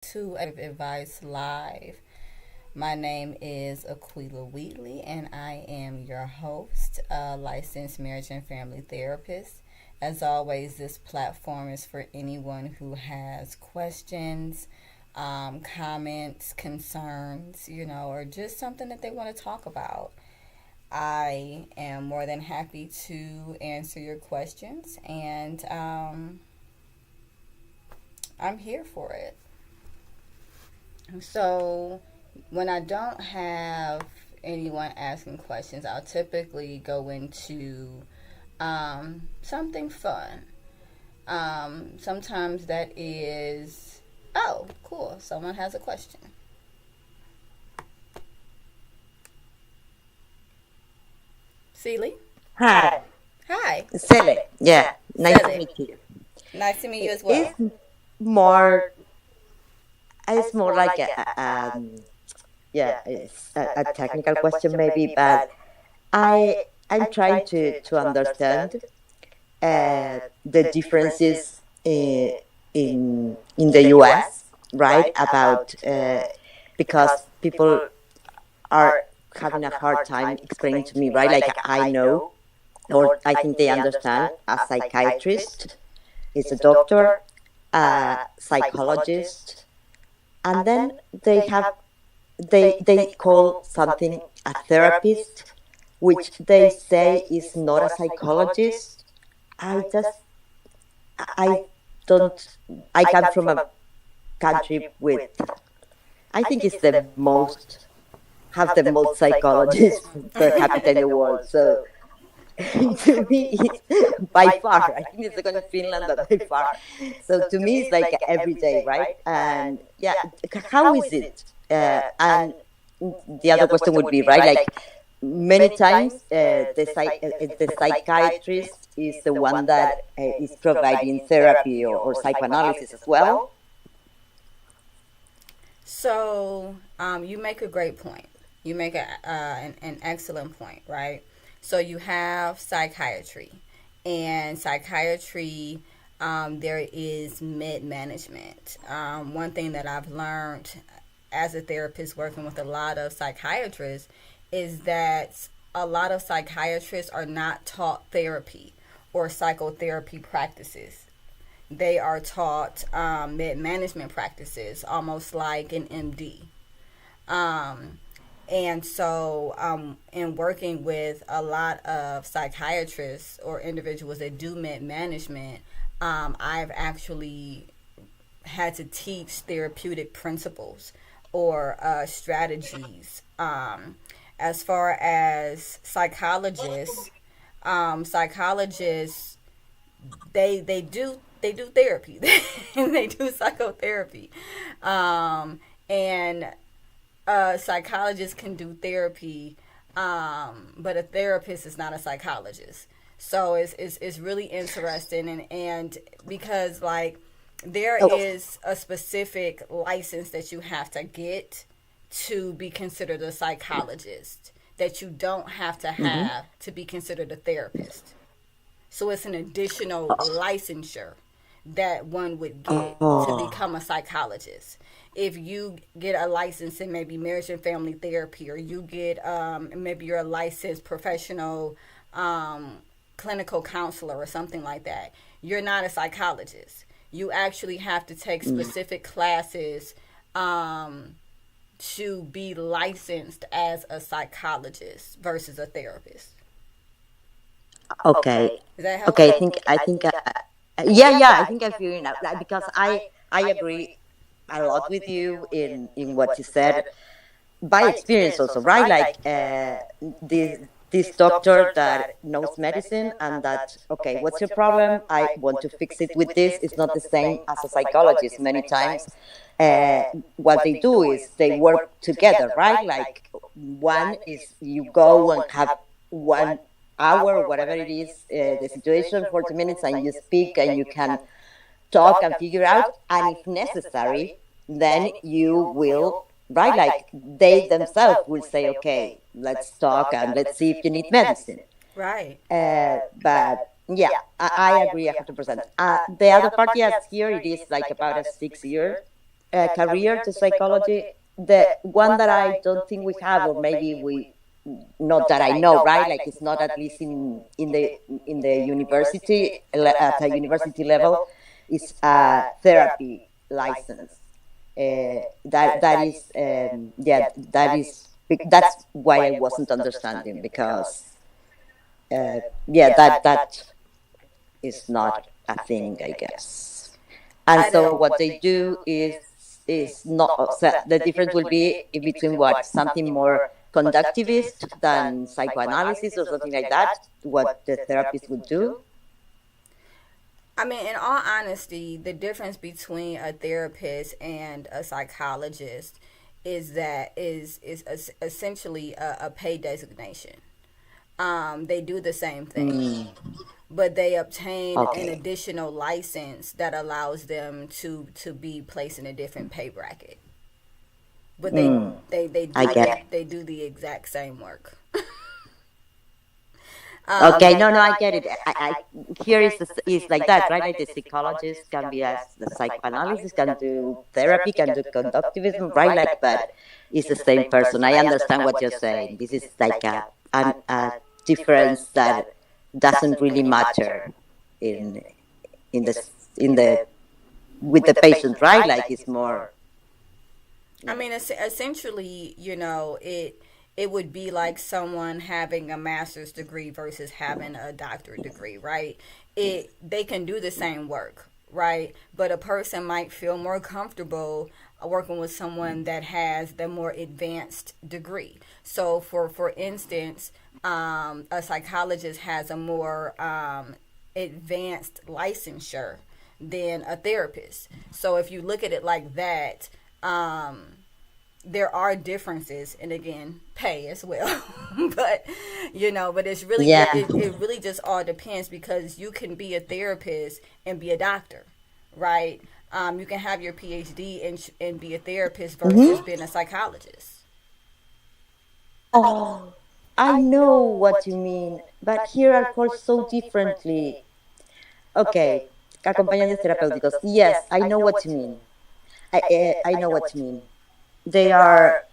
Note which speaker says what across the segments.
Speaker 1: to Advice Live. My name is Aquila Wheatley, and I am your host, a licensed marriage and family therapist. As always, this platform is for anyone who has questions, comments, concerns, or just something that they want to talk about. I am more than happy to answer your questions, and I'm here for it. So, when I don't have anyone asking questions, I'll typically go into something fun. Sometimes that is, oh, cool, someone has a question. Celie?
Speaker 2: Hi,
Speaker 1: Hi.
Speaker 2: Cele. Yeah, nice to
Speaker 1: Cele.
Speaker 2: meet you.
Speaker 1: Nice to meet you as
Speaker 2: It's
Speaker 1: well.
Speaker 2: more, it's more like a technical question maybe, but I'm trying to understand the differences in the U.S. right about because people are having a hard time explaining to me right, like I know or I think they understand a psychiatrist is a doctor, a psychologist, and then they call something a therapist, which they say is not a psychologist. I just I don't. I come from a country with I think it's the most have the most psychologists per capita in the world. So to me, it's by far. I think it's the in Finland, but by far. So to me, it's like every day, right? And yeah, how is it? And the other question would be right, like many times the psychiatrist is the one that is providing therapy or psychoanalysis as well.
Speaker 1: So, you make a great point. You make an excellent point, right? So, you have psychiatry, and psychiatry, there is med management. One thing that I've learned as a therapist working with a lot of psychiatrists is that a lot of psychiatrists are not taught therapy or psychotherapy practices. They are taught med management practices, almost like an MD. Um, and so, in working with a lot of psychiatrists or individuals that do med management, I've actually had to teach therapeutic principles or strategies. As far as psychologists, they do therapy. They do psychotherapy, and psychologists can do therapy, but a therapist is not a psychologist. So it's really interesting, and because like there
Speaker 2: Oh,
Speaker 1: is a specific license that you have to get to be considered a psychologist that you don't have
Speaker 2: mhm.
Speaker 1: to be considered a therapist. So it's an additional licensure that one would get to
Speaker 2: Oh,
Speaker 1: become a psychologist. If you get a license in maybe marriage and family therapy, or you get maybe you're a licensed professional um, clinical counselor or something like that, you're not a psychologist. You actually have to take
Speaker 2: mm,
Speaker 1: specific classes um, to be licensed as a psychologist versus a therapist.
Speaker 2: okay,
Speaker 1: Is that
Speaker 2: okay.
Speaker 1: helpful?
Speaker 2: I think, yeah. I think I feel enough because I agree a lot with you in what you said by experience also, right? Like this doctor that knows medicine and that okay, what's your problem? I want to fix it with this. It's not the same as a psychologist. Many times, uh, what they do is they work together, right? Like one is you go and have 1 hour or whatever it is, the situation, 40 minutes, and you speak and you can talk and figure out. And if necessary, then you will, right? Like they themselves will say, okay, let's talk and let's see if you need medicine.
Speaker 1: Right.
Speaker 2: But yeah, I agree 100%. The other part, yes, here it is like about a 6 year. career to psychology. The one that I don't think we have, or maybe we, not that I know, right? Like it's not at least in the university at a university level, is a therapy license. That is yeah, that's why I wasn't understanding, because yeah, that is not a thing, I guess. And so what they do is not, so the difference will be in between what, something more conductivist than psychoanalysis or something like that, what the therapist would do.
Speaker 1: I mean, in all honesty, the difference between a therapist and a psychologist is essentially a pay designation. They do the same thing, but they obtain an
Speaker 2: Okay.
Speaker 1: additional license that allows them to be placed in a different pay bracket. But
Speaker 2: I get it.
Speaker 1: they do the exact same work.
Speaker 2: Okay, no, no, I get it. Here is like that, right? Like the psychologist can be as the psychoanalyst can do therapy, can do conductivism, right? Like, but it's the same person. I understand what you're saying. This is like a difference that doesn't really matter in in the in the with the patient, right? Like it's more.
Speaker 1: I mean, essentially, it would be like someone having a master's degree versus having a doctorate degree, right? They can do the same work, right? But a person might feel more comfortable working with someone that has the more advanced degree. So, for instance, a psychologist has a more advanced licensure than a therapist. So, if you look at it like that, there are differences, and again, pay as well. but but it's really
Speaker 2: Yeah.
Speaker 1: it really just all depends, because you can be a therapist and be a doctor, right? You can have your PhD and be a therapist versus
Speaker 2: Hmm.
Speaker 1: being a psychologist.
Speaker 2: Oh, I know what you mean, but here are called so differently. Okay, acompañantes terapéuticos. Yes, I know what you mean. I know what you mean. They are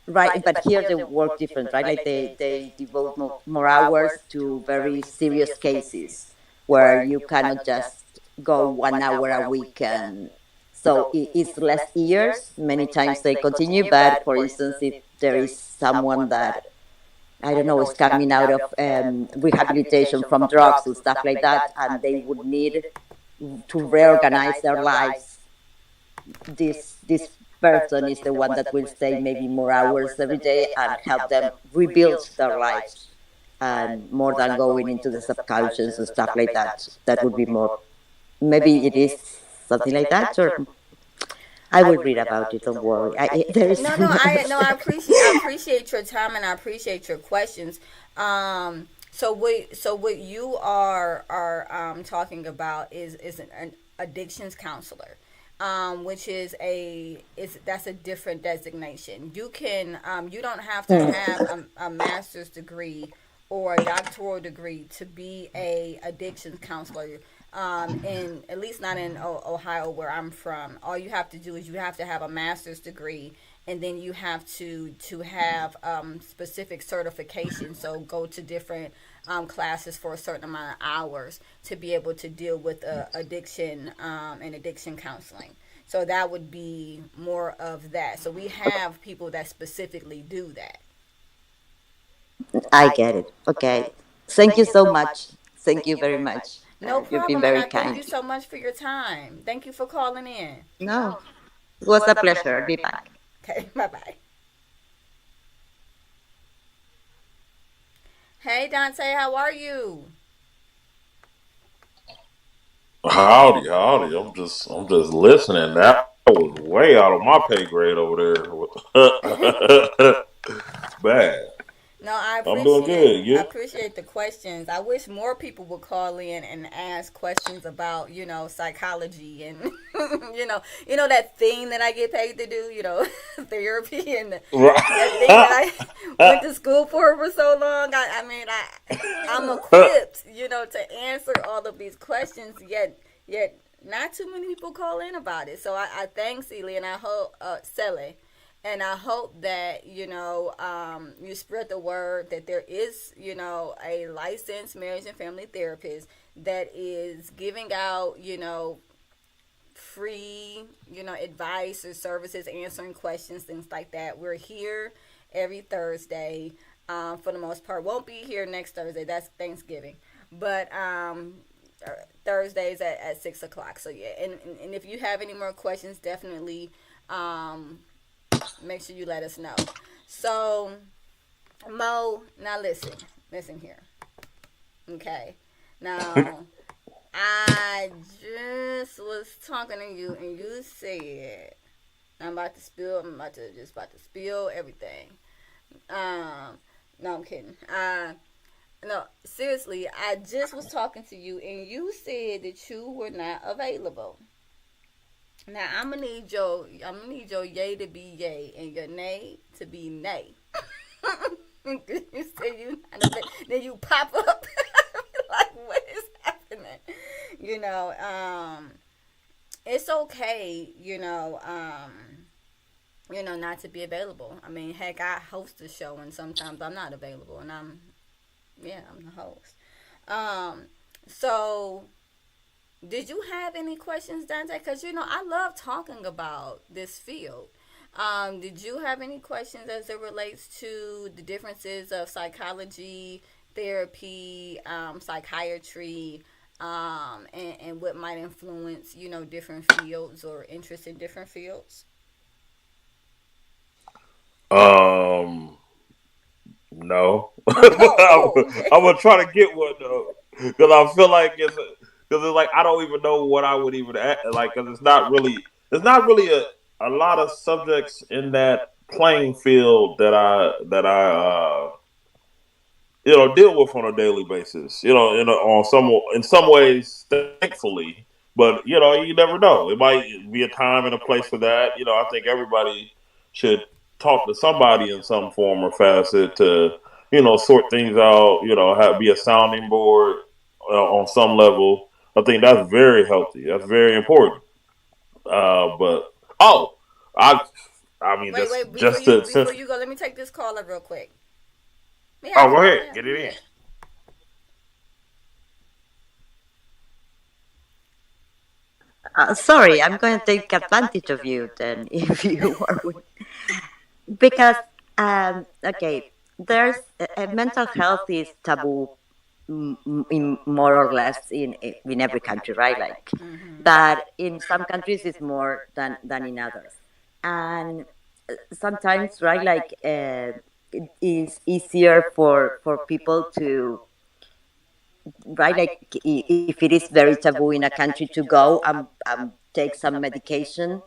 Speaker 2: right, but here they work different, right? Like they devote more hours to very serious cases where you cannot just go 1 hour a week, and so it's less years. Many times they continue, but for instance, if there is someone that I don't know is coming out of rehabilitation from drugs and stuff like that, and they would need to reorganize their lives, this person is the one that will stay maybe more hours every day and help them rebuild their lives, and more than going into the subconscious and stuff like that. That would be more, maybe it is something like that, or I will read about it, don't worry. There is
Speaker 1: No, no, I appreciate your time, and I appreciate your questions. So what you are talking about is an addictions counselor, which is that's a different designation. You don't have to have a master's degree or a doctoral degree to be a addictions counselor. In at least not in Ohio where I'm from. All you have to do is you have to have a master's degree, and then you have to have specific certification. So go to different classes for a certain amount of hours to be able to deal with addiction and addiction counseling. So that would be more of that. So we have people that specifically do that.
Speaker 2: I get it. Okay. Thank you so much. Thank you very much.
Speaker 1: No
Speaker 2: You've been
Speaker 1: problem, and
Speaker 2: very
Speaker 1: I thank you
Speaker 2: kind.
Speaker 1: so much for your time. Thank you for calling in.
Speaker 2: No, it was a pleasure. I'll be back.
Speaker 1: Okay, bye bye. Hey Dante, how are you?
Speaker 3: Howdy, howdy. I'm just listening. That was way out of my pay grade over there. Bad.
Speaker 1: No, I
Speaker 3: I'm doing
Speaker 1: appreciate
Speaker 3: good.
Speaker 1: I
Speaker 3: You?
Speaker 1: appreciate the questions. I wish more people would call in and ask questions about psychology and that thing that I get paid to do, therapy and that thing that
Speaker 3: Right.
Speaker 1: I went to school for so long. I mean I'm equipped, to answer all of these questions. Yet not too many people call in about it. So I thank Celie and I hope Sally, and I hope that you spread the word that there is a licensed marriage and family therapist that is giving out free advice or services, answering questions, things like that. We're here every Thursday. For the most part, won't be here next Thursday. That's Thanksgiving, but Thursdays at 6 o'clock. So yeah, and if you have any more questions, definitely make sure you let us know. So Mo, now listen here. Okay, now I just was talking to you, and you said I'm about to spill everything. No, I'm kidding. No, seriously, I just was talking to you, and you said that you were not available. Now I'm gonna need your yay to be yay and your nay to be nay. You say you not available, then you pop up like what is happening? You know, it's okay. Not to be available. I mean, heck, I host a show, and sometimes I'm not available, and I'm the host. Um, so did you have any questions, Dante? Because I love talking about this field. Did you have any questions as it relates to the differences of psychology, therapy, psychiatry, and what might influence different fields or interest in different fields?
Speaker 3: Um, no, but
Speaker 1: Oh,
Speaker 3: I'm
Speaker 1: okay.
Speaker 3: gonna try to get one though, because I feel like because it's like I don't even know what I would even like, because it's not really a lot of subjects in that playing field that I deal with on a daily basis. In some ways, thankfully, but you never know. It might be a time and a place for that. I think everybody should talk to somebody in some form or facet to sort things out. Be a sounding board on some level. I think that's very healthy. That's very important. But oh, I I mean
Speaker 1: Wait,
Speaker 3: just
Speaker 1: wait. Before
Speaker 3: just
Speaker 1: you
Speaker 3: to
Speaker 1: before
Speaker 3: since
Speaker 1: you go, let me take this caller real quick.
Speaker 3: oh,
Speaker 1: Yeah,
Speaker 3: go ahead,
Speaker 1: yeah,
Speaker 3: get it in.
Speaker 1: yeah.
Speaker 2: Sorry, I'm going to take advantage of you then, if you are with, because okay, there's mental health is taboo, in more or less in every country, right? Like,
Speaker 1: Mhm.
Speaker 2: but in some countries it's more than in others, and sometimes, right, like, it is easier for people to, right, like, if it is very taboo in a country to go and take some medication,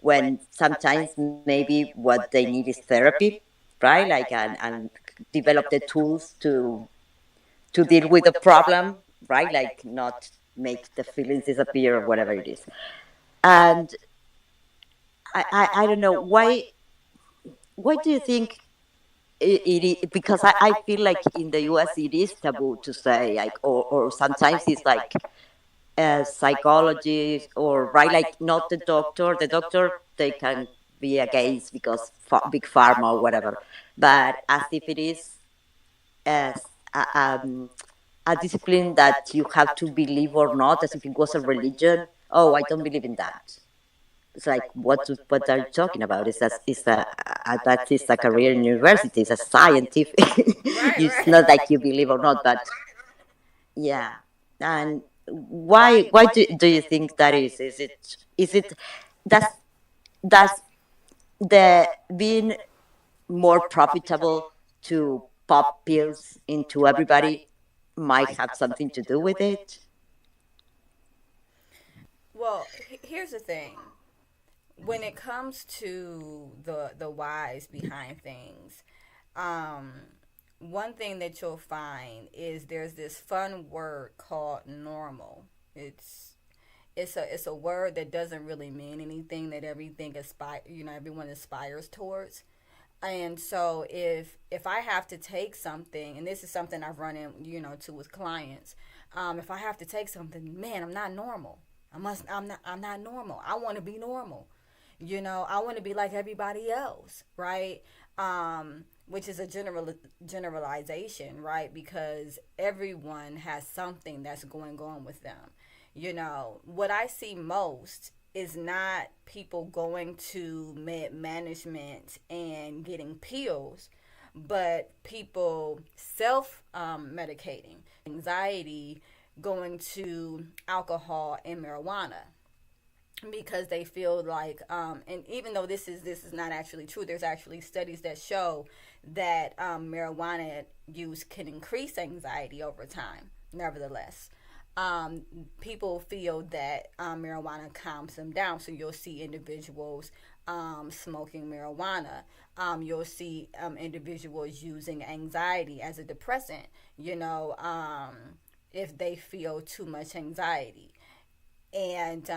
Speaker 2: when sometimes maybe what they need is therapy, right? Like, and develop the tools to deal with the problem, right? Like, not make the feelings disappear or whatever it is. And I don't know why do you think because I feel like in the US it is taboo to say, like, or sometimes it's like psychology, or, right, like, not the doctor they can be against because big pharma or whatever, but as if it is as a, a discipline that you have to believe or not, as if it was a religion. Oh, I don't believe in that. It's like, what are you talking about? That is a career in university. It's a scientific.
Speaker 1: Right,
Speaker 2: It's not like you believe or not, but yeah. And why do you think that is it does does the being more profitable to pop pills into everybody might have something to do with it?
Speaker 1: Well, here's the thing. When it comes to the whys behind things, um, one thing that you'll find is there's this fun word called normal. It's it's a word that doesn't really mean anything, that everyone aspires towards. And so if I have to take something, and this is something I've run in to with clients, if I have to take something, man, I'm not normal. I'm not normal. I want to be normal. I want to be like everybody else, right? Which is a generalization, right? Because everyone has something that's going on with them. What I see most is not people going to med management and getting pills, but people self medicating, anxiety, going to alcohol and marijuana because they feel like and even though this is not actually true, there's actually studies that show that marijuana use can increase anxiety over time. Nevertheless, people feel that marijuana calms them down, so you'll see individuals smoking marijuana. You'll see individuals using anxiety as a depressant, if they feel too much anxiety. And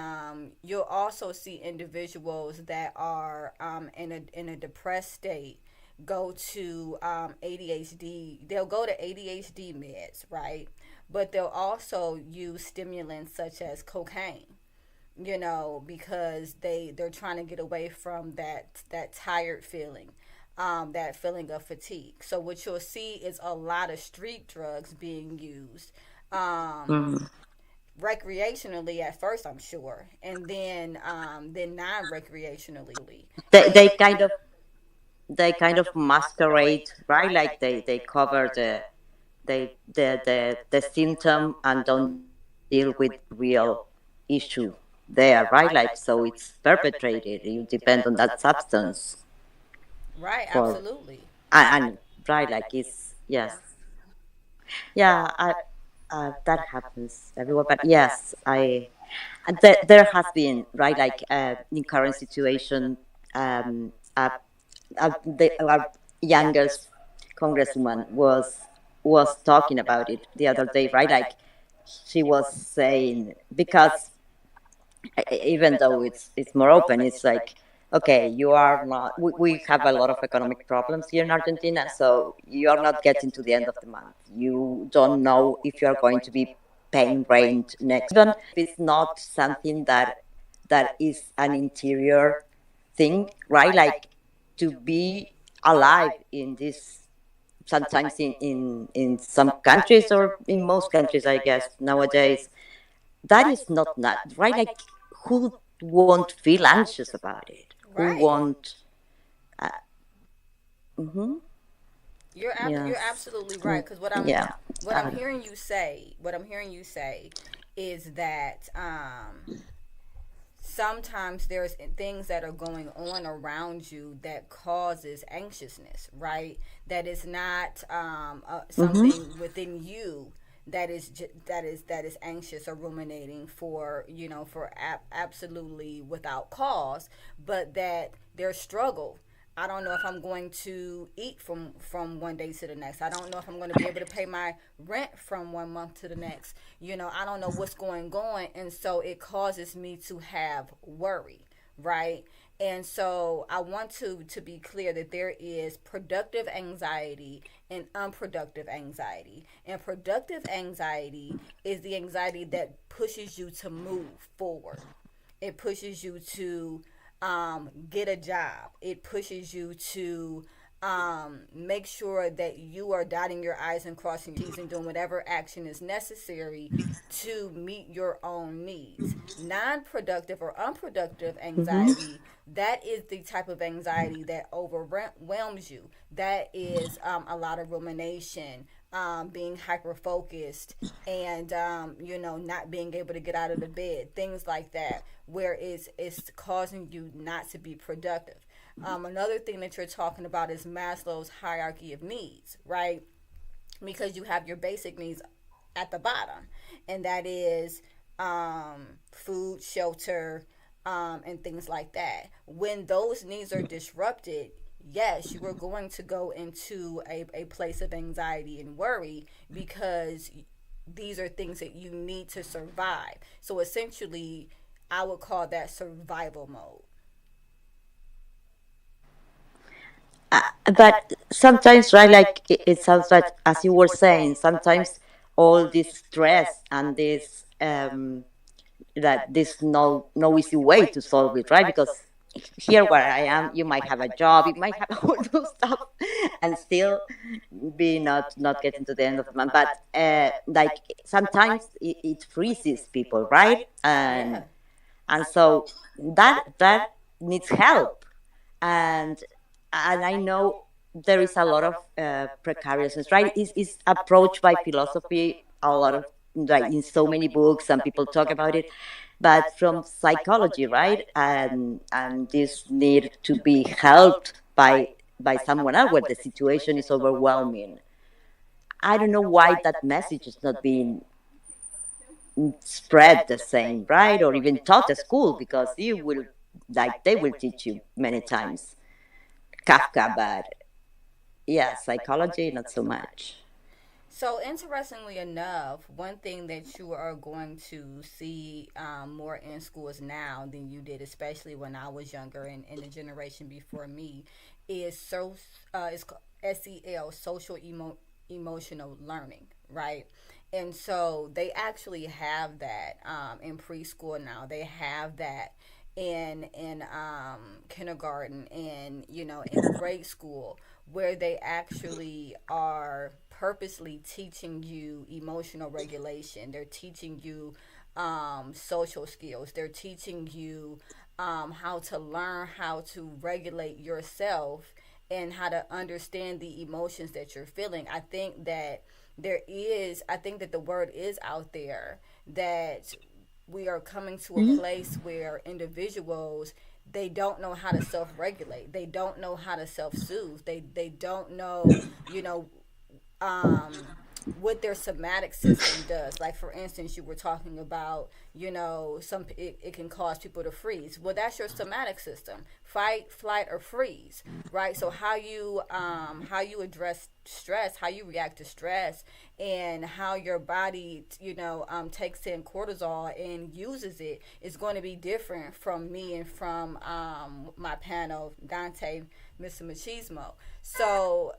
Speaker 1: you'll also see individuals that are in a depressed state go to ADHD. They'll go to ADHD meds, right? But they'll also use stimulants such as cocaine, because they're trying to get away from that tired feeling, that feeling of fatigue. So what you'll see is a lot of street drugs being used. Um,
Speaker 2: Mm.
Speaker 1: Recreationally at first, I'm sure, and then non-recreationally.
Speaker 2: They, they kind of they kind of masquerade, right? Like they cover the symptom and don't deal with real issue there, right? Like so it's perpetrated. You depend on that substance
Speaker 1: Right,
Speaker 2: for
Speaker 1: absolutely.
Speaker 2: and right, like it's yes, yeah. That happens everywhere, but yes, there has been right like in current situation, um, uh, our youngest congresswoman was talking about it the other day, right? Like she was saying because even though it's more open, it's like okay, you are not. We have a lot of economic problems here in Argentina, so you are not getting to the end of the month. You don't know if you are going to be paying rent next. Even if it's not something that is an interior thing, right? Like to be alive in this sometimes in some countries or in most countries, I guess nowadays that is not right. Like who won't feel anxious about it? Who
Speaker 1: Right.
Speaker 2: won't? Uh, mm-hmm.
Speaker 1: You're
Speaker 2: Yes.
Speaker 1: absolutely right.
Speaker 2: Mm,
Speaker 1: Because what I'm
Speaker 2: yeah.
Speaker 1: what I'm hearing you say, is that sometimes there's things that are going on around you that causes anxiousness, right? That is not
Speaker 2: Mm-hmm.
Speaker 1: something within you that is anxious or ruminating for absolutely without cause, but that there's struggle. I don't know if I'm going to eat from one day to the next. I don't know if I'm going to be able to pay my rent from one month to the next. I don't know what's going on, and so it causes me to have worry, right? And so I want to be clear that there is productive anxiety and unproductive anxiety. And productive anxiety is the anxiety that pushes you to move forward. It pushes you to get a job. It pushes you to make sure that you are dotting your I's and crossing your T's and doing whatever action is necessary to meet your own needs. Non productive or unproductive
Speaker 2: Mm-hmm.
Speaker 1: anxiety, that is the type of anxiety that overwhelms you. That is a lot of rumination, being hyper focused, and not being able to get out of the bed, things like that, where it's causing you not to be productive. Another thing that you're talking about is Maslow's hierarchy of needs, right? Because you have your basic needs at the bottom, and that is food, shelter, and things like that. When those needs are disrupted, yes, you are going to go into a place of anxiety and worry because these are things that you need to survive. So essentially, I would call that survival mode.
Speaker 2: But sometimes, right? Like it sounds like, as you were saying, sometimes all this stress and this that there's no easy way to solve it, right? Because here where I am, you might have a job, you might have all those stuff, and still be not getting to the end of the month. But like sometimes it freezes people, right?
Speaker 1: Yeah.
Speaker 2: And so that needs help, and I know there is a lot of precariousness, right? Is approached by philosophy a lot of, like in so many books, and people talk about it, but from psychology, right? And this need to be helped by someone else where the situation is overwhelming. I don't know why that message is not being spread the same, right? Or even taught at school, because you will, like, they will teach you many times Kafka, but yeah, psychology, not so much.
Speaker 1: So, interestingly enough, one thing that you are going to see more in schools now than you did, especially when I was younger and in the generation before me, is SEL, emotional learning, right? And so they actually have that in preschool now. They have that in kindergarten and in grade school, where they actually are purposely teaching you emotional regulation. They're teaching you social skills. They're teaching you how to learn how to regulate yourself and how to understand the emotions that you're feeling. I think that the word is out there that we are coming to a place where individuals, they don't know how to self-regulate. They don't know how to self-soothe. They don't know, you know, um, what their somatic system does. Like, for instance, you were talking about, it can cause people to freeze. Well, that's your somatic system: fight, flight, or freeze, right? So how you address stress, how you react to stress, and how your body, takes in cortisol and uses it is going to be different from me and from my panel, Dante, Mr. Machismo. So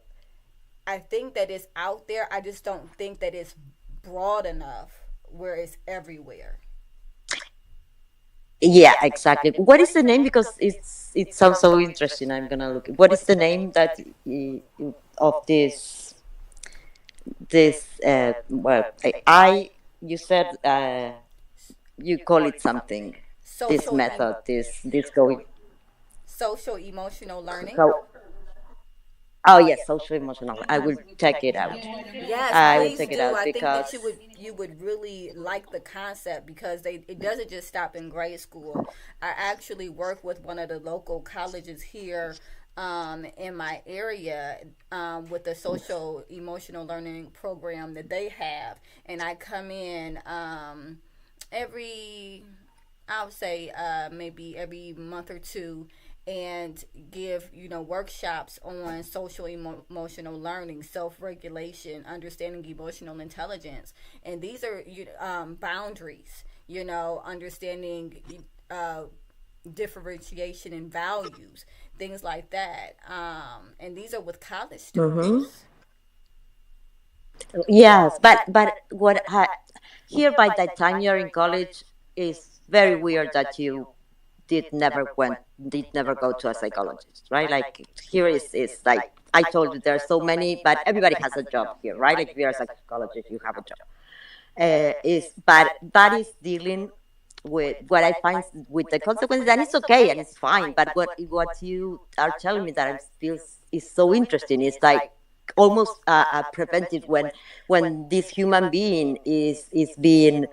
Speaker 1: I think that it's out there. I just don't think that it's broad enough where it's everywhere.
Speaker 2: Yeah, exactly. What is the name? Because it sounds so interesting. I'm gonna look. What is the name that of this? Well, you said you call it something. This
Speaker 1: Social
Speaker 2: method, this going.
Speaker 1: social emotional learning.
Speaker 2: So, oh yes, social emotional. I will check it out.
Speaker 1: Yes,
Speaker 2: I will
Speaker 1: please
Speaker 2: check it
Speaker 1: do.
Speaker 2: out
Speaker 1: I think
Speaker 2: because.
Speaker 1: that you would really like the concept because it doesn't just stop in grade school. I actually work with one of the local colleges here in my area with the social emotional learning program that they have, and I come in every, I would say maybe every month or two, and give workshops on social emotional learning, self-regulation, understanding emotional intelligence. And these are boundaries, understanding uh, differentiation and values, things like that. And these are with college
Speaker 2: Hmm.
Speaker 1: students.
Speaker 2: Yes, but here by the time you're in college is very weird that you did never go to a psychologist, right? Like here is like I told you there are so many, but everybody has a job here, right? Like if you're a psychologist, you have a job. Is but that is dealing with what I find with the consequences, and it's okay and it's fine. But what you are telling me that I feel is so interesting. It's like almost preventive when this human being is being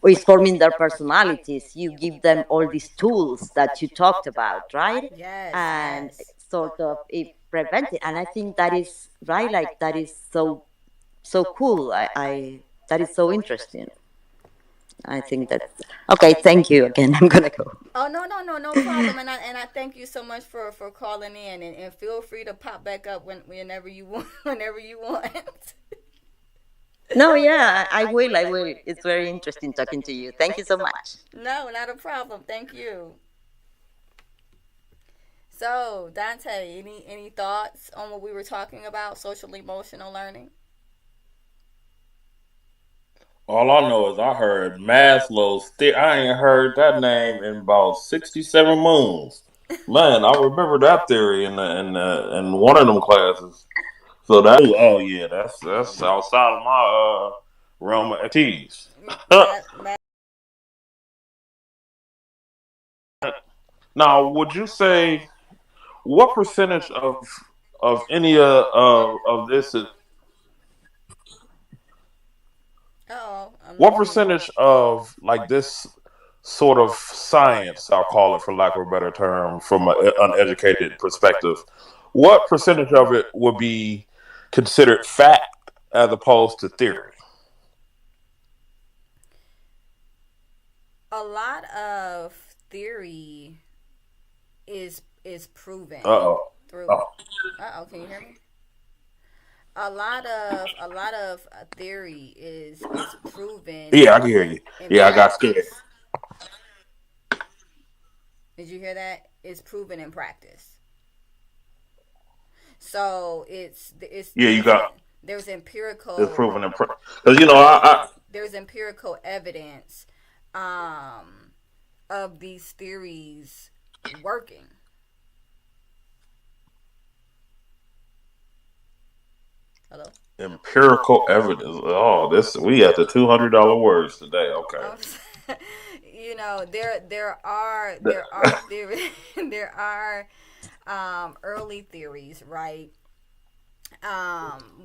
Speaker 2: is forming their personalities. You give them all these tools that you talked about, right?
Speaker 1: Yes,
Speaker 2: And
Speaker 1: yes.
Speaker 2: sort of it prevent it. And I think that is right. Like that is so cool. I that is so interesting. I think that okay. Thank you again. I'm gonna go.
Speaker 1: Oh, no, no, no, no problem. And I thank you so much for calling in, and feel free to pop back up whenever you want, whenever you want.
Speaker 2: No, yeah, I will. I will. It's very interesting talking to you. Thank you so much.
Speaker 1: No, not a problem. Thank you. So, Dante, any thoughts on what we were talking about, social emotional learning?
Speaker 3: All I know is I heard Maslow's theory. I ain't heard that name in about 67 moons. Man, I remember that theory in one of them classes. So that, oh yeah, that's outside of my realm of expertise.
Speaker 1: Matt.
Speaker 3: Now, would you say what percentage of any of this is
Speaker 1: Oh, I'm
Speaker 3: what
Speaker 1: listening.
Speaker 3: percentage of like this sort of science, I'll call it for lack of a better term, from an uneducated perspective, what percentage of it would be considered fact as opposed to theory?
Speaker 1: A lot of theory is
Speaker 3: Uh
Speaker 1: proven
Speaker 3: oh.
Speaker 1: through.
Speaker 3: Oh.
Speaker 1: Can you hear me? A lot of theory is proven
Speaker 3: Yeah, I can hear you.
Speaker 1: in
Speaker 3: Yeah, I got scared.
Speaker 1: practice. Did you hear that? It's proven in practice. So it's
Speaker 3: Yeah, you got
Speaker 1: there's
Speaker 3: it's
Speaker 1: empirical
Speaker 3: proven because you know I
Speaker 1: there's empirical evidence um, of these theories working. Hello.
Speaker 3: empirical evidence. Oh, this we at the $200 words today. Okay.
Speaker 1: Um, there
Speaker 3: The-
Speaker 1: are theory there are early theories, right?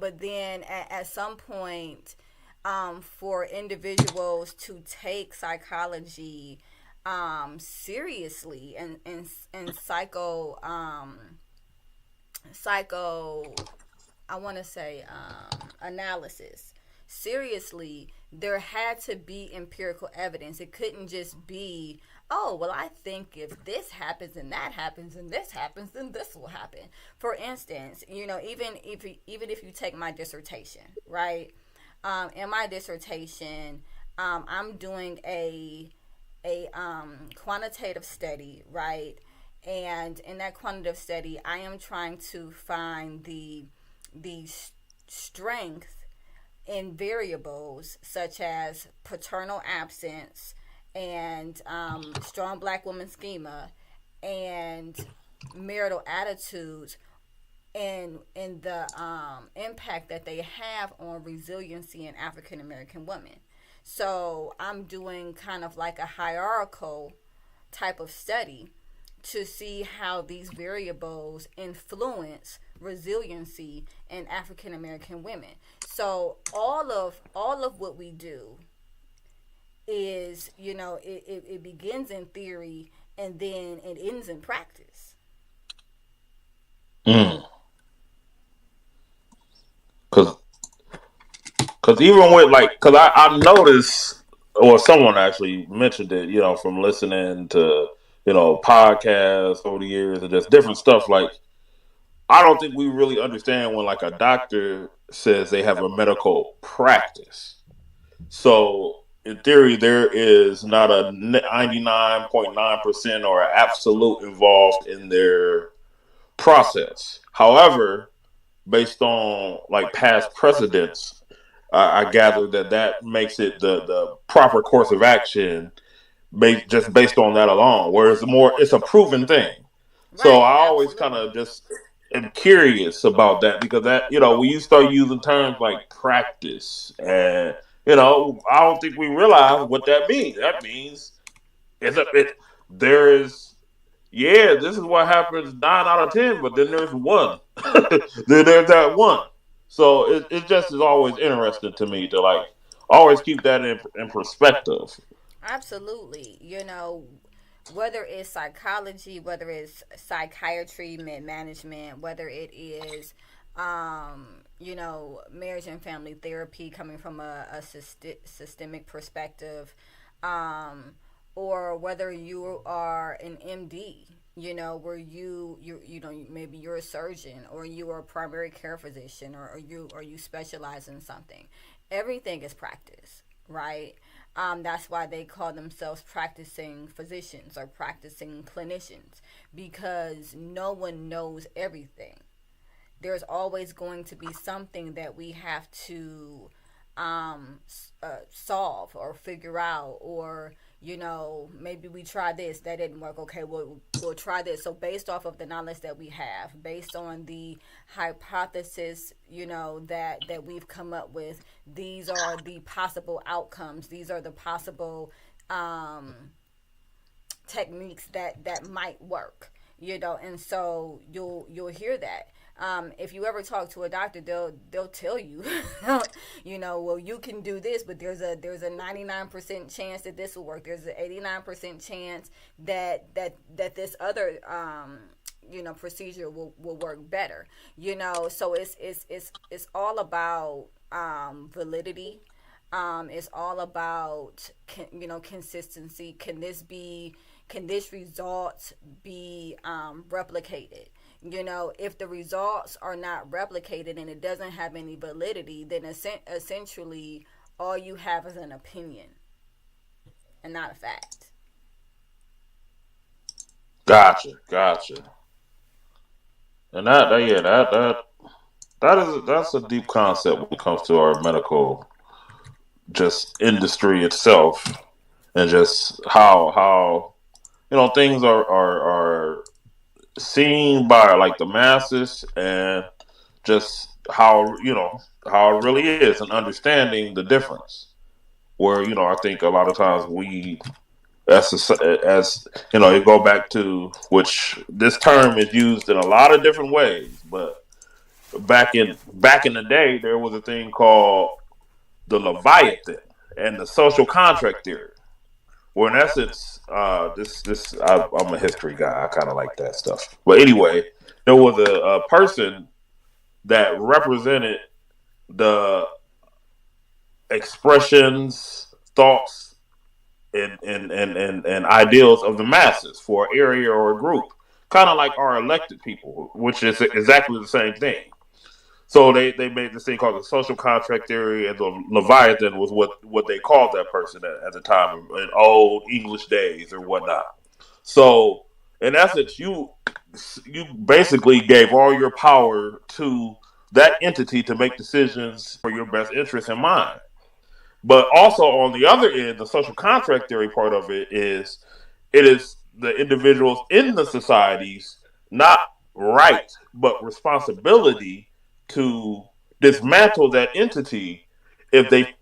Speaker 1: But then at some point, for individuals to take psychology seriously and psycho I want to say analysis seriously, there had to be empirical evidence. It couldn't just be, oh, well, I think if this happens and that happens and this happens, then this will happen. For instance, even if you take my dissertation, right? In my dissertation, I'm doing a quantitative study, right? And in that quantitative study, I am trying to find the strength in variables such as paternal absence and strong black woman schema and marital attitudes and the impact that they have on resiliency in African American women. So I'm doing kind of like a hierarchical type of study to see how these variables influence resiliency in African American women. So all of what we do is, it begins in theory and then it ends in practice.
Speaker 3: Mm. Cause, cause even with like, cause I noticed, or someone actually mentioned it, you know, from listening to, you know, podcasts over the years and just different stuff. Like, I don't think we really understand when like a doctor says they have a medical practice. So in theory, there is not a 99.9% or absolute involved in their process. However, based on like past precedents, I gather that that makes it the proper course of action just based on that alone. Whereas more, it's a proven thing. So
Speaker 1: Right,
Speaker 3: I always kind
Speaker 1: absolutely.
Speaker 3: of just am curious about that because that you know when you start using terms like practice and you know I don't think we realize what that means. That means there is yeah, this is what happens 9 out of 10, but then there's one. Then there's that one. So it just is always interesting to me to like always keep that in perspective.
Speaker 1: Absolutely. Whether it's psychology, whether it's psychiatry, management, whether it is, marriage and family therapy coming from a systemic perspective, um, or whether you are an MD, where maybe you're a surgeon or you are a primary care physician or you specialize in something. Everything is practice, right? That's why they call themselves practicing physicians or practicing clinicians because no one knows everything. There's always going to be something that we have to solve or figure out, or maybe we try this, that didn't work, okay, we'll try this. So based off of the knowledge that we have, based on the hypothesis that we've come up with, these are the possible outcomes, these are the possible techniques that might work, and so you'll hear that. If you ever talk to a doctor, they'll tell you, well, you can do this, but there's a 99% chance that this will work. There's an 89% chance that this other procedure will work better. So it's all about validity. It's all about consistency. Can this result be replicated? If the results are not replicated and it doesn't have any validity, then essentially all you have is an opinion and not a fact.
Speaker 3: Gotcha. And that's a deep concept when it comes to our medical just industry itself, and just how things are seen by like the masses, and just how it really is, and understanding the difference. Where I think a lot of times we, as you go back to, which this term is used in a lot of different ways, but back in the day, there was a thing called the Leviathan and the social contract theory. Well, in essence, I'm a history guy. I kind of like that stuff. But anyway, there was a person that represented the expressions, thoughts, and ideals of the masses for an area or a group, kind of like our elected people, which is exactly the same thing. So they made this thing called the social contract theory, and the Leviathan was what they called that person at the time in old English days or whatnot. So in essence, you basically gave all your power to that entity to make decisions for your best interest in mind. But also on the other end, the social contract theory part of it is the individuals in the societies, not right, but responsibility to dismantle that entity if they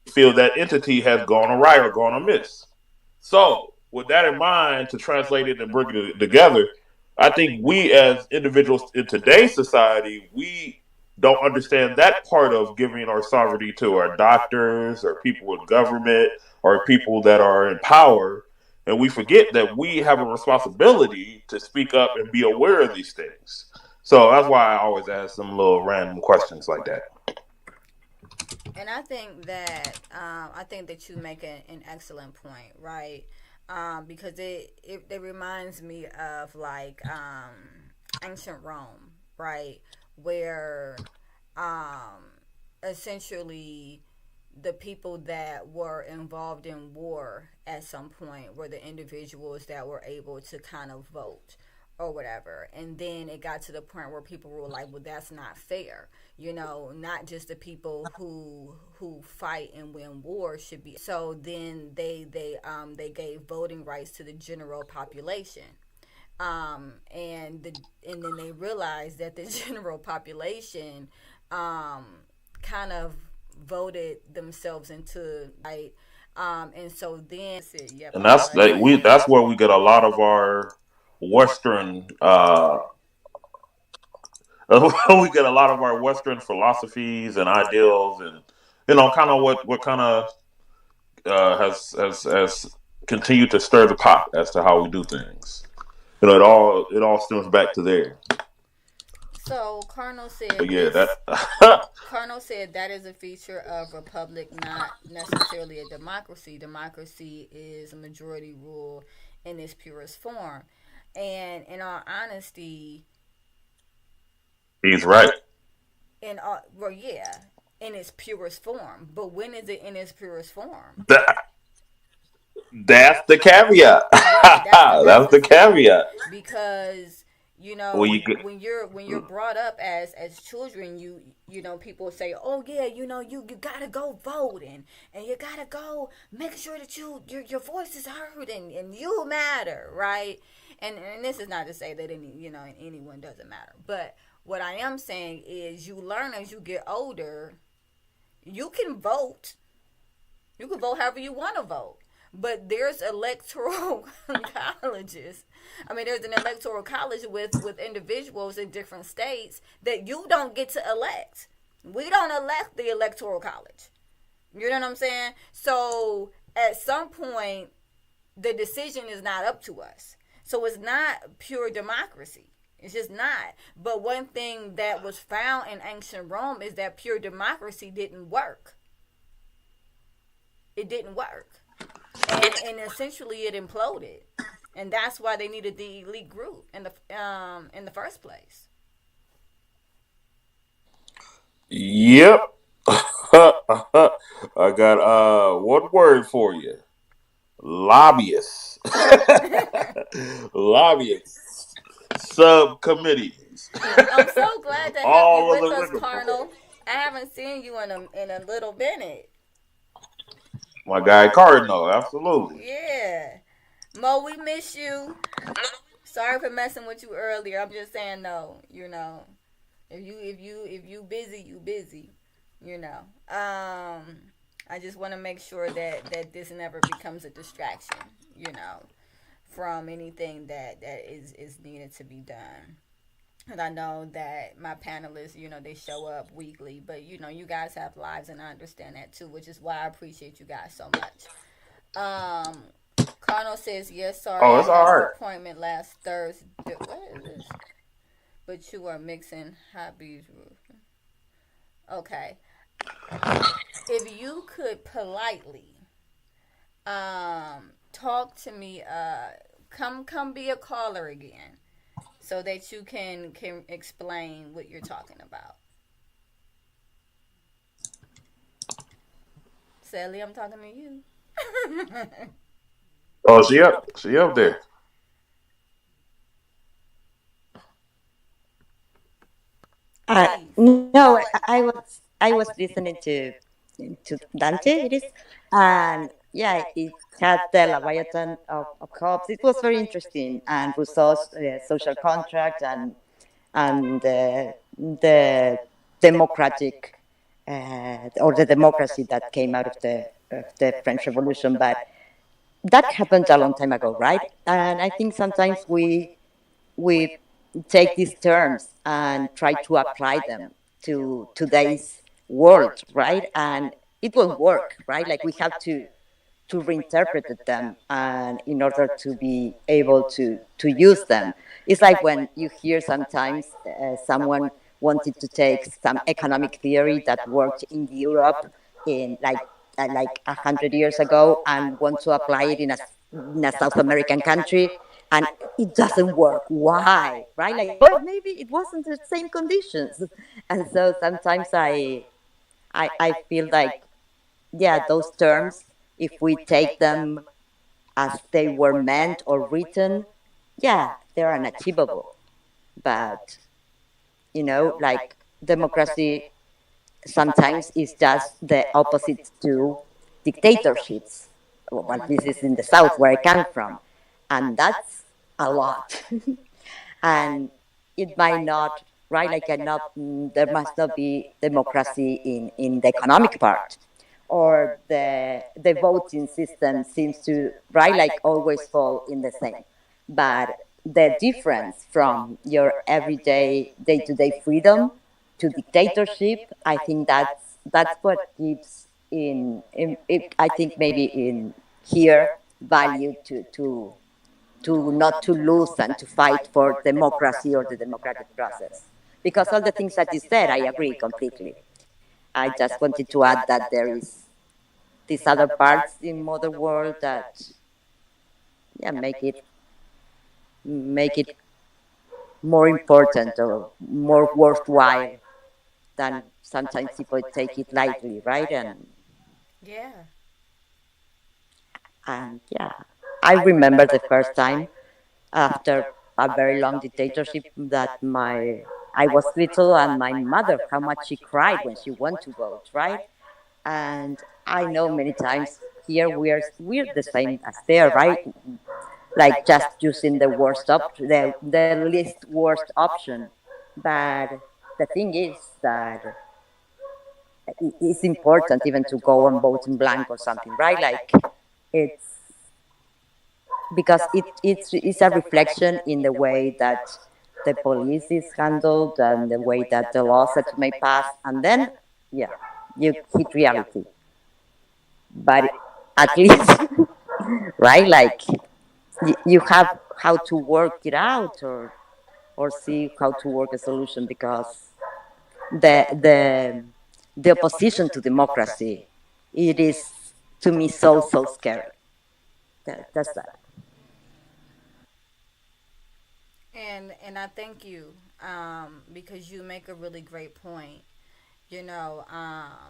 Speaker 3: feel that entity has gone awry or gone amiss. So, with that in mind, to translate it and bring it together, I think we as individuals in today's society, we don't understand that part of giving our sovereignty to our doctors or people in government or people that are in power. And we forget that we have a responsibility to speak up and be aware of these things. So that's why I always ask some little random questions like that.
Speaker 1: And I think that you make an excellent point, right? Because it reminds me of like ancient Rome, right? Where essentially the people that were involved in war at some point were the individuals that were able to kind of vote or whatever. And then it got to the point where people were like, well, that's not fair. Not just the people who fight and win war should be. So then they gave voting rights to the general population. And then they realized that the general population kind of voted themselves into right. And so then yep,
Speaker 3: and that's where we get a lot of our Western we get a lot of our Western philosophies and ideals, and kind of what kind of has continued to stir the pot as to how we do things. It all stems back to there.
Speaker 1: So Carnal said,
Speaker 3: but yeah,
Speaker 1: Carnal said that is a feature of republic, not necessarily a democracy. Democracy is a majority rule in its purest form. And in all honesty,
Speaker 3: he's right.
Speaker 1: Yeah, in its purest form. But when is it in its purest form?
Speaker 3: That's the caveat.
Speaker 1: Right,
Speaker 3: that's the caveat.
Speaker 1: Because You
Speaker 3: Well,
Speaker 1: know,
Speaker 3: you could.
Speaker 1: when you're brought up as children, you know, people say, oh yeah, you know, you gotta go vote, and you gotta go make sure that your voice is heard, and you matter, right? And this is not to say that anyone doesn't matter, but what I am saying is you learn as you get older. You can vote. You can vote however you want to vote. But there's electoral colleges. I mean, there's an electoral college with individuals in different states that you don't get to elect. We don't elect the electoral college. You know what I'm saying? So at some point, the decision is not up to us. So it's not pure democracy. It's just not. But one thing that was found in ancient Rome is that pure democracy didn't work. It didn't work. And essentially it imploded. And that's why they needed the elite group in the first place.
Speaker 3: Yep. I got one word for you. Lobbyists. Lobbyists. Subcommittees.
Speaker 1: I'm so glad to have you
Speaker 3: All of
Speaker 1: with
Speaker 3: the
Speaker 1: us,
Speaker 3: rigmarole.
Speaker 1: Carnal. I haven't seen you in a little minute.
Speaker 3: My guy Cardinal, absolutely.
Speaker 1: Yeah. Mo, we miss you. Sorry for messing with you earlier. I'm just saying no, you know. If you busy, you busy. You know. I just want to make sure that this never becomes a distraction, you know, from anything that is needed to be done. And I know that my panelists, you know, they show up weekly, but you know, you guys have lives, and I understand that too, which is why I appreciate you guys so much. Um, Connell says, yes, sorry,
Speaker 3: Oh,
Speaker 1: I
Speaker 3: it's all
Speaker 1: had an
Speaker 3: right.
Speaker 1: appointment last Thursday. What is this? But you are mixing hobbies. Okay. If you could politely talk to me, come be a caller again so that you can explain what you're talking about. Sally, I'm talking to you.
Speaker 3: Oh, she up there.
Speaker 1: Please.
Speaker 2: No, I was listening to Dante. It is, and yeah, it had the Leviathan of Hobbes. It was very interesting, and Rousseau's social contract and the democratic or the democracy that came out of the French Revolution. But that happened a long time ago, right? And I think sometimes we take these terms and try to apply them to today's world, right? And it won't work, right? Like we have to reinterpret them and in order to be able to use them. It's like when you hear sometimes someone wanted to take some economic theory that worked in Europe in like 100 years ago and want to apply it in a South American country, and it doesn't work. Why? Right? Like, well, maybe it wasn't the same conditions, and so sometimes I feel like, yeah, those terms, if we take them as they were meant or written, yeah, they're unachievable. But like democracy sometimes is just the opposite to dictatorships. Well, this is in the South where I come from, and that's a lot. And it might not, right? Like, there must not be democracy in the economic part, or the voting system seems to, right, like always fall in the same. But the difference from your everyday day-to-day freedom to dictatorship, I think that's what gives in it, I think maybe in here value to not to lose and to fight for democracy or the democratic process. Because all the things that you said, I agree completely. I just wanted to add that there is these other parts in modern world that, yeah, make it more important or more worthwhile than sometimes people take it lightly, right?
Speaker 1: Yeah.
Speaker 2: And yeah, I remember the first time after a very long dictatorship that I was little, and my mother, how much she cried when she went to vote, right? And I know many times here we're the same as there, right? Like just using the the least worst option. But the thing is that it's important even to go and vote in blank or something, right? Like it's because it's a reflection in the way that the police is handled and the way that the laws that may pass, and then yeah, you hit reality. But at least, right? Like you have how to work it out, or see how to work a solution, because the the the opposition to democracy, it is to me so scary. That's that.
Speaker 1: And I thank you, because you make a really great point. You know, I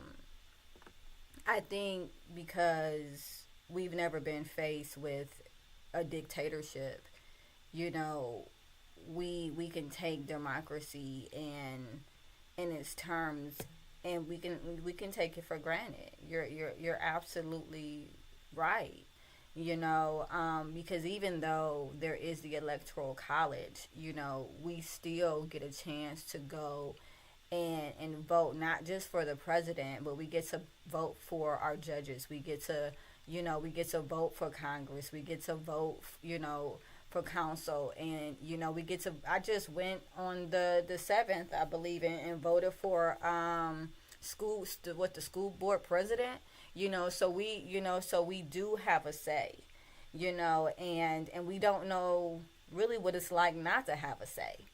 Speaker 1: think because we've never been faced with a dictatorship, you know, we can take democracy in its terms, and we can take it for granted. You're absolutely right. You know, because even though there is the electoral college, you know, we still get a chance to go and vote, not just for the president, but we get to vote for our judges. We get to, we get to vote for Congress. We get to vote, for council, and we get to. I just went on the 7th, I believe, and voted for the school board president. So we do have a say. And we don't know really what it's like not to have a say.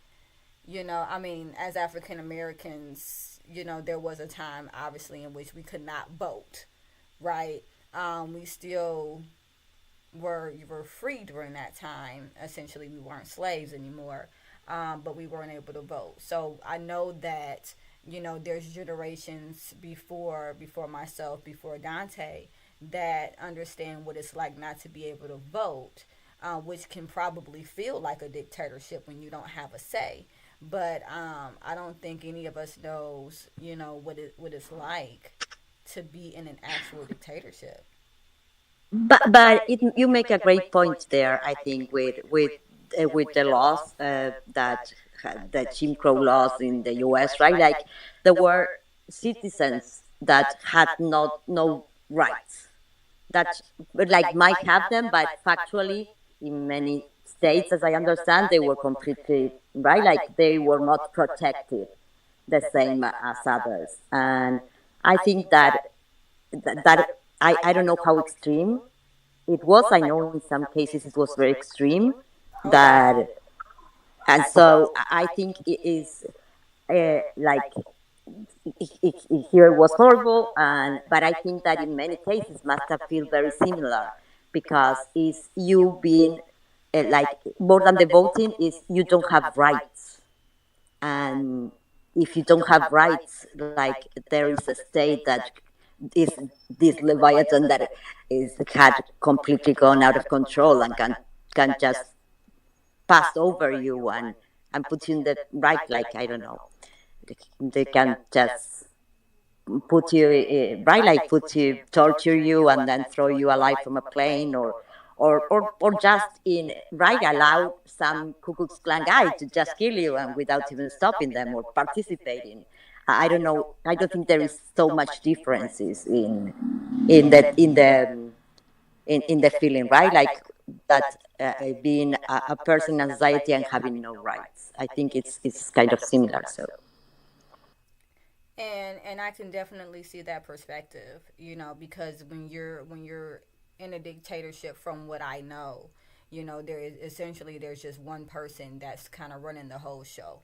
Speaker 1: I mean, as African Americans, there was a time, obviously, in which we could not vote, right? We still were free during that time. Essentially, we weren't slaves anymore, but we weren't able to vote. So I know that there's generations before myself, before Dante, that understand what it's like not to be able to vote, which can probably feel like a dictatorship when you don't have a say. But I don't think any of us knows, what it's like to be in an actual dictatorship.
Speaker 2: You make a great point there. I think with the laws that the Jim Crow laws in the U.S. Right, like there were citizens that had not no rights, that like might have them, but factually in many states, as I understand, they were completely right, like they were not protected the same as others. And I think that I don't know how extreme it was. I know in some cases it was very extreme. That and so I think it is like here it was horrible, and but I think that in many cases must have feel very similar, because is you being like more than the voting is you don't have rights, and if you don't have rights, like there is a state that is this leviathan that is had completely gone out of control and can just pass over you and put you in the right, like I don't know, they can just put you right, like put you, torture you, and then throw you alive from a plane, or just in right allow some Ku Klux Klan guy to just kill you and without even stopping them or participating. I don't know. I don't think there is so much differences in the feeling, right? Like that being a person in society and having no rights. I think it's kind of similar. So
Speaker 1: And I can definitely see that perspective, because when you're in a dictatorship, from what I know, there is essentially there's just one person that's kind of running the whole show,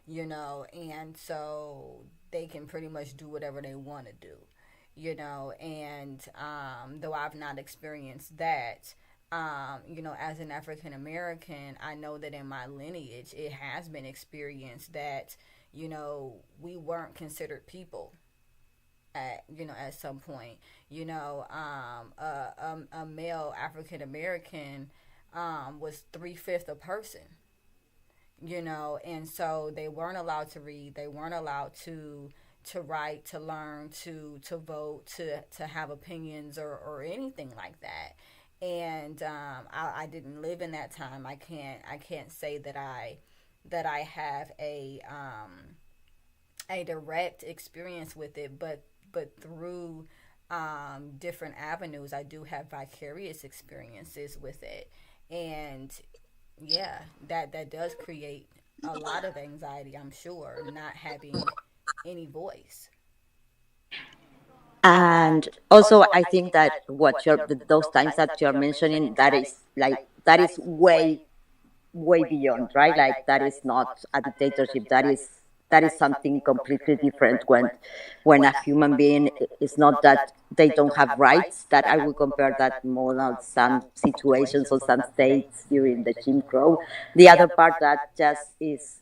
Speaker 1: and so they can pretty much do whatever they want to do, and though I've not experienced that, as an African American, I know that in my lineage it has been experienced that we weren't considered people at some point. A male African American was 3/5 a person. And so they weren't allowed to read, they weren't allowed to write, to learn, to vote, to have opinions or anything like that. And I didn't live in that time. I can't say that I have a direct experience with it, but through different avenues, I do have vicarious experiences with it. And yeah, that does create a lot of anxiety, I'm sure, not having any voice.
Speaker 2: And also, I think that those times that you're mentioning, that is like that is way beyond, right? Like that is not a dictatorship. That is something completely different. When a human being is not that they don't have rights. That I would compare that more on some situations or some states during the Jim Crow. The other part that just is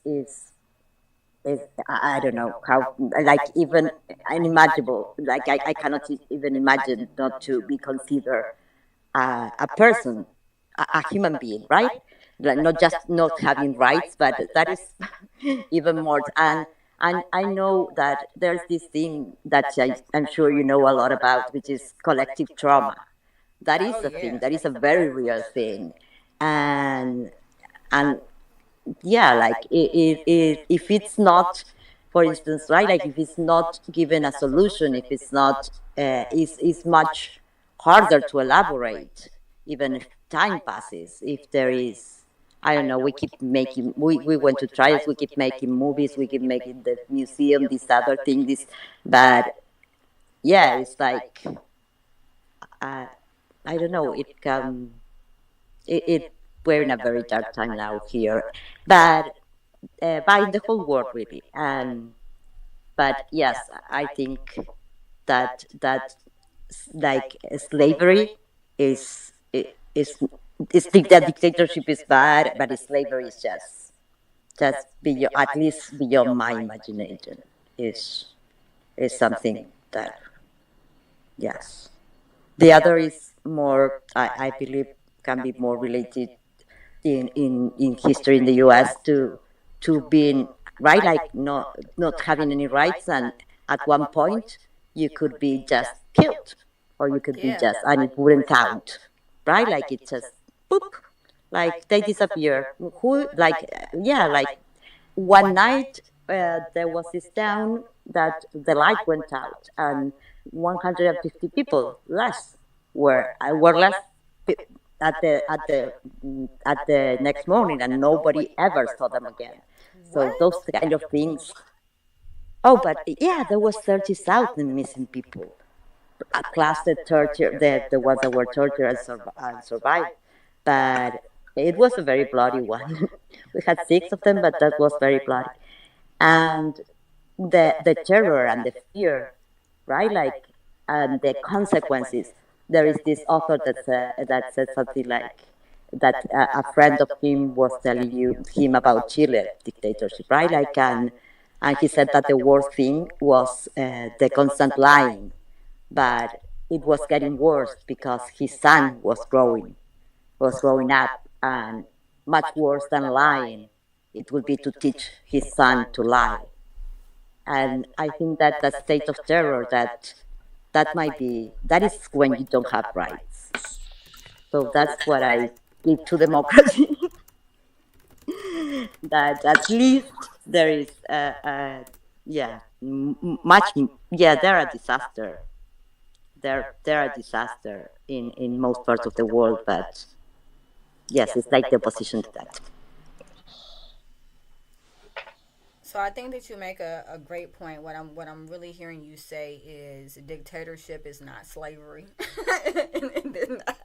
Speaker 2: I don't know how, like, even unimaginable. Like I cannot even imagine not to be considered a person, a human being, right? Like not just not having rights, but that is even more. And I know that there's this thing that I'm sure you know a lot about, which is collective trauma. That is
Speaker 1: Oh
Speaker 2: a thing.
Speaker 1: yeah.
Speaker 2: That is a very real thing, and and yeah, like if it's not, for instance, right, like if it's not given a solution, if it's not is much harder to elaborate, even if time passes. If there is, I don't know, we keep making, we went to trials, we keep making movies, we keep making the museum, this other thing, this, but yeah, it's like uh, I don't know, it we're in a very dark time now here, but by the whole world really. And but yes, I think that like slavery is is that dictatorship is bad, but slavery is just beyond, at least beyond my imagination, is something that, yes. The other is more, I believe, can be more related in history in the US to being, right, like not having any rights, and at one point you could be just killed, or you could be
Speaker 1: Yeah.
Speaker 2: just, and it wouldn't count, right? Like it just boop, like they disappear. Who, like, yeah, like one night there was this town that the light went out, and 150 people less were less at the next morning, and nobody ever saw them again. So those
Speaker 1: What?
Speaker 2: kind of things. Oh, but yeah, there was 30,000 missing people, plus the torture, the ones that were tortured and survived. But it was a very bloody one. We had six of them, but that was very bloody. And the terror and the fear, right? Like, and the consequences. There is this author that said something like that a friend of him was telling him about Chile dictatorship, right? Like, and he said that the worst thing was the constant lying, but it was getting worse because his son was growing up, and much worse than lying, it would be to teach his son to lie. And I think that the state of terror, that is when you don't have rights. So that's what I give to democracy. That at least there is yeah, much, yeah, they're a disaster. They're a disaster in most parts of the world, but yes, it's like the opposition to that.
Speaker 1: So I think that you make a great point. What I'm really hearing you say is dictatorship is not slavery, and they're not,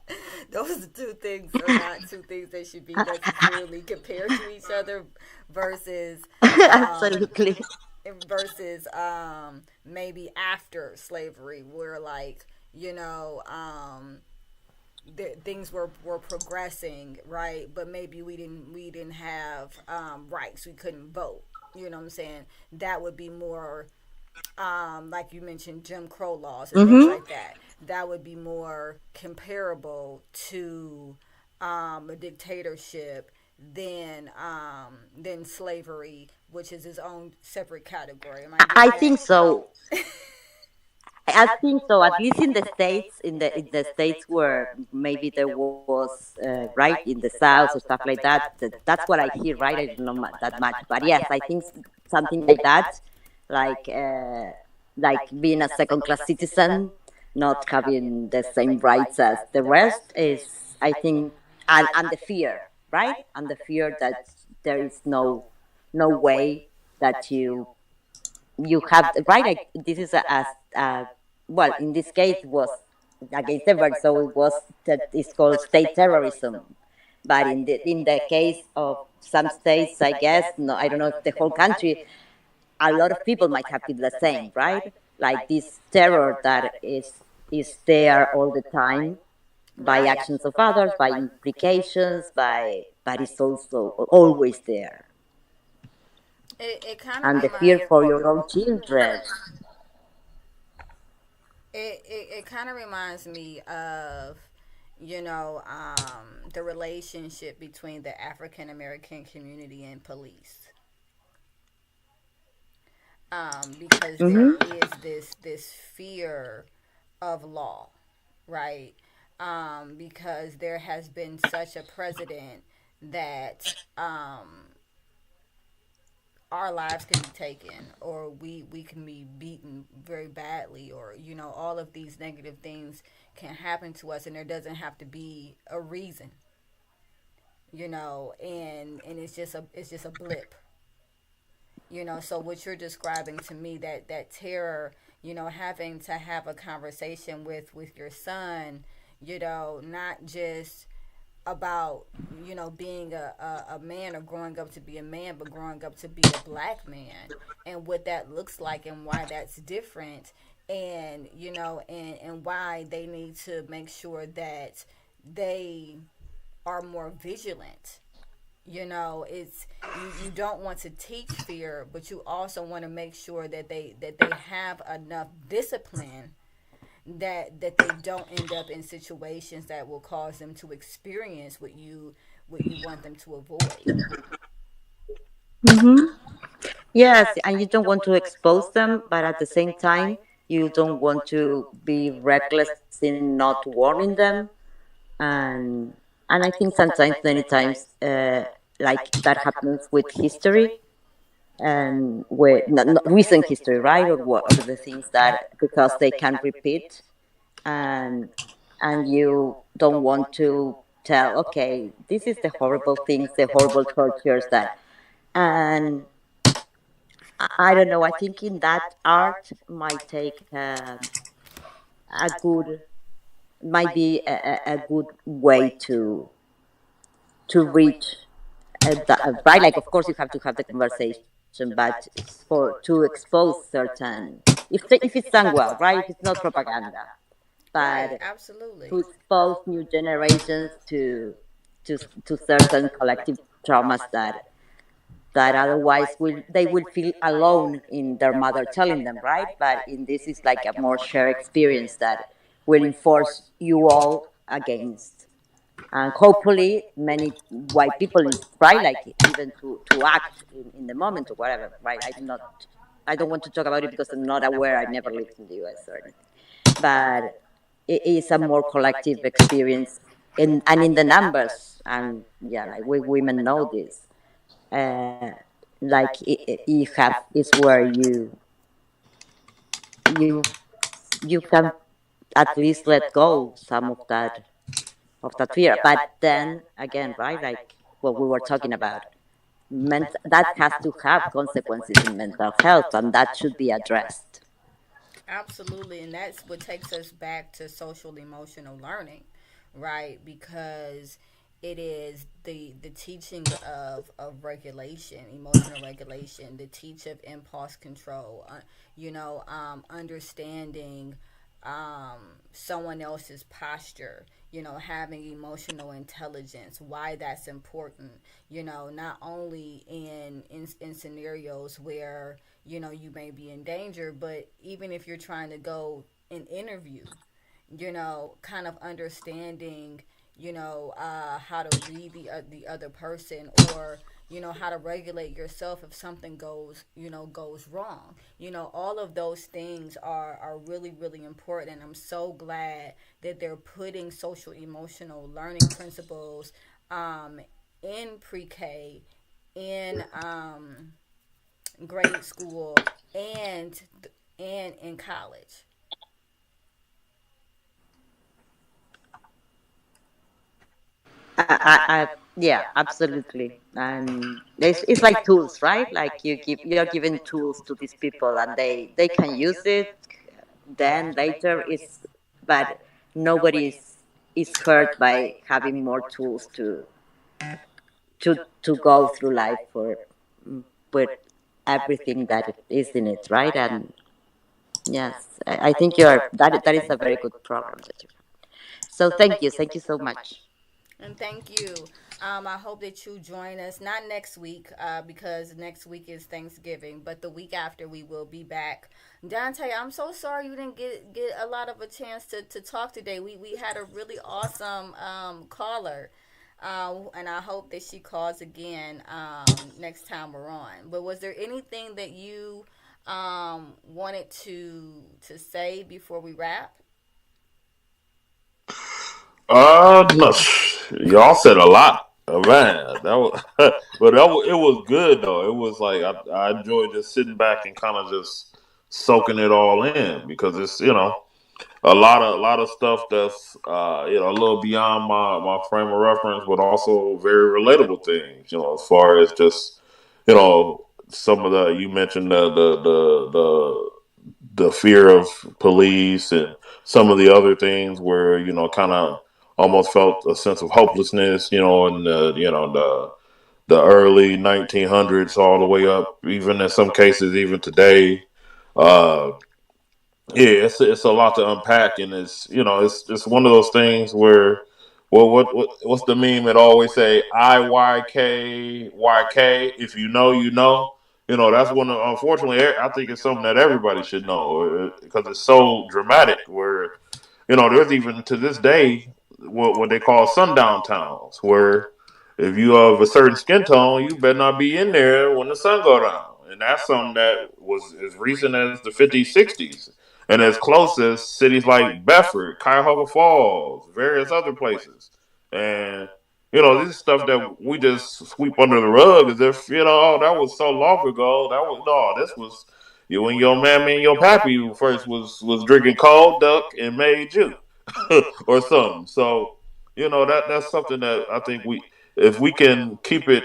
Speaker 1: those two things are not two things that should be necessarily compared to each other. Versus, um,
Speaker 2: Absolutely.
Speaker 1: maybe after slavery, where like things were progressing, right, but maybe we didn't have rights, we couldn't vote, what I'm saying. That would be more like you mentioned, Jim Crow laws and things
Speaker 2: Mm-hmm.
Speaker 1: like that. That would be more comparable to a dictatorship than slavery, which is its own separate category. Am I
Speaker 2: I
Speaker 1: getting
Speaker 2: think
Speaker 1: that?
Speaker 2: so. I think so. At least in the states, in the states where maybe there was right in the south or stuff like that. That's what I hear. Right, I don't know that much, but yes, I think something like that, like like being a second class citizen, not having the same rights as the rest is, I think, and the fear, right, and the fear that there is no way that you have right. Like this is a well, in this case, it was against everybody, so it was that it's called state terrorism. But in the case of some states, I guess, no, I don't know if the whole country, a lot of people might have feel the same, right? Like this terror that is there all the time by
Speaker 1: Right.
Speaker 2: actions of others, by implications, but it's also always there,
Speaker 1: It kind of
Speaker 2: and the fear
Speaker 1: reminds
Speaker 2: for your own children.
Speaker 1: it kind of reminds me of the relationship between the African American community and police, because there
Speaker 2: Hmm.
Speaker 1: is this fear of law, right? Because there has been such a precedent that our lives can be taken, or we can be beaten very badly, or all of these negative things can happen to us, and there doesn't have to be a reason, and it's just a blip. So what you're describing to me, that terror, having to have a conversation with your son, not just about being a man, or growing up to be a man, but growing up to be a black man, and what that looks like, and why that's different, and why they need to make sure that they are more vigilant. It's you don't want to teach fear, but you also want to make sure that they have enough discipline, that they don't end up in situations that will cause them to experience what you want them to avoid.
Speaker 2: Hmm. Yes, and you don't want to expose them, but at the same time, you don't want to be reckless in not warning them. And I think sometimes, many times, like that happens with history and with not recent history, right? Or what are the things that because they can repeat, and you don't want to tell, okay, this is the horrible things, the horrible tortures that, and I don't know. I think in that art might take a good, might be a good way to reach right. Like, of course, you have to have the conversation, but for to expose certain, if it's done well, right? If it's not propaganda,
Speaker 1: Right,
Speaker 2: but
Speaker 1: absolutely.
Speaker 2: to expose new generations to to certain collective traumas that otherwise they will feel alone in their mother telling them, right? But in this is like a more shared experience that will enforce you all against, and hopefully many white people, right, like even to act in the moment or whatever, right? I don't want to talk about it because I'm not aware. I never lived in the US or anything, but it is a more collective experience and in the numbers, and yeah, like we women know this, uh, like you have is where you you can at least let go some of that fear. But then again, right, like what we were talking about, that has to have consequences in mental health, and that should be addressed.
Speaker 1: Absolutely, and that's what takes us back to social emotional learning, right? Because it is the teaching of regulation, emotional regulation, the teach of impulse control, understanding someone else's posture, having emotional intelligence, why that's important, not only in scenarios where you may be in danger, but even if you're trying to go an interview, kind of understanding, how to read the other person, or how to regulate yourself if something goes wrong. All of those things are really really important, and I'm so glad that they're putting social emotional learning principles in pre-K, in grade school, and in college.
Speaker 2: Yeah, absolutely. And it's like tools, right? Like you're giving tools to these people, and they can use it. Then later, it's but nobody is hurt by having more tools to go through life for with everything that it is in it, right? And yes, I think you're that is a very good program that you have. So thank you so much.
Speaker 1: And thank you. I hope that you join us, not next week, because next week is Thanksgiving, but the week after we will be back. Dante, I'm so sorry you didn't get a lot of a chance to talk today. We had a really awesome caller, and I hope that she calls again next time we're on. But was there anything that you wanted to say before we wrap?
Speaker 3: No, y'all said a lot. Man, that was, but it was good though. It was like I enjoyed just sitting back and kind of just soaking it all in because it's a lot of stuff that's a little beyond my frame of reference, but also very relatable things. As far as just some of the you mentioned the fear of police and some of the other things where kind of almost felt a sense of hopelessness. In the early 1900s all the way up, even in some cases, even today. Uh, yeah, it's a lot to unpack, and it's one of those things where, well, what's the meme that always say IYK. If you know, you know. That's one of, unfortunately, I think it's something that everybody should know because it's so dramatic. Where there's even to this day what they call sundown towns, where if you have a certain skin tone, you better not be in there when the sun go down. And that's something that was as recent as the 50s, 60s, and as close as cities like Bedford, Cuyahoga Falls, various other places. And this is stuff that we just sweep under the rug as if oh, that was so long ago. That was no, this was you and your mammy and your pappy who first was drinking cold duck and made you or something. So that's something that I think if we can keep it,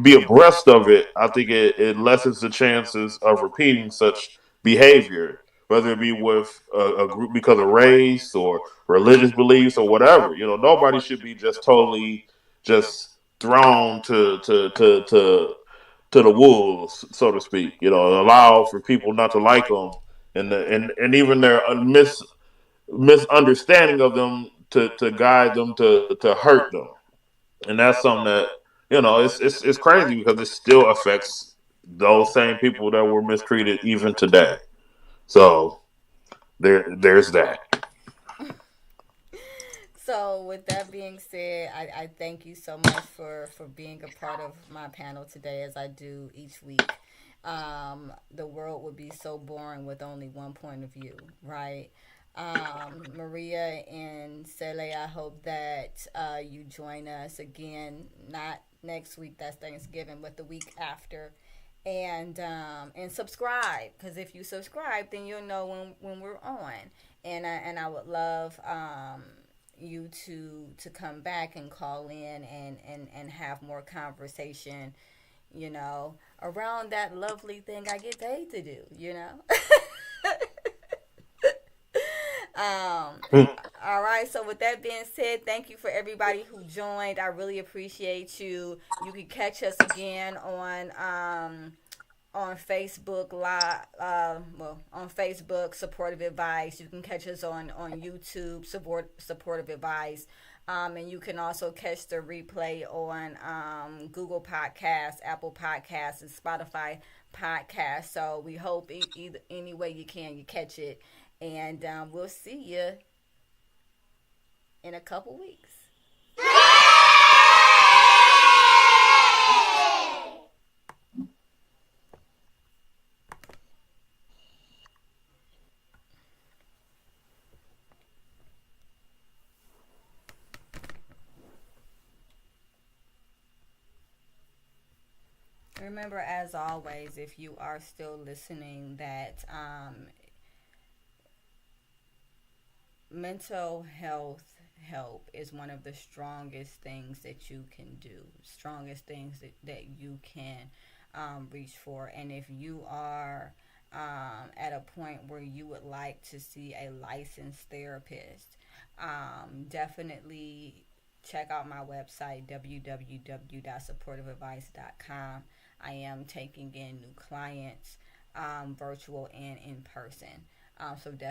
Speaker 3: be abreast of it, I think it lessens the chances of repeating such behavior, whether it be with a group because of race or religious beliefs or whatever. Nobody should be just totally just thrown to the wolves, so to speak. Allow for people not to like them, and even their misunderstanding of them to guide them to hurt them. And that's something that it's crazy because it still affects those same people that were mistreated even today. So there's that.
Speaker 1: So, with that being said, I thank you so much for being a part of my panel today, as I do each week. The world would be so boring with only one point of view, right? Maria and Sele, I hope that you join us again, not next week, that's Thanksgiving, but the week after. And subscribe, because if you subscribe, then you'll know when we're on. And I would love you to come back and call in and have more conversation, around that lovely thing I get paid to do. All right. So with that being said, thank you for everybody who joined. I really appreciate you. You can catch us again on Facebook Live. On Facebook, Supportive Advice. You can catch us on YouTube, Supportive Advice. And you can also catch the replay on Google Podcasts, Apple Podcasts, and Spotify Podcasts. So we hope either any way you can, you catch it. And we'll see you in a couple weeks. Remember, as always, if you are still listening, that mental health help is one of the strongest things that you can do, strongest things that you can reach for. And if you are at a point where you would like to see a licensed therapist, definitely check out my website, www.supportiveadvice.com. I am taking in new clients, virtual and in person. So definitely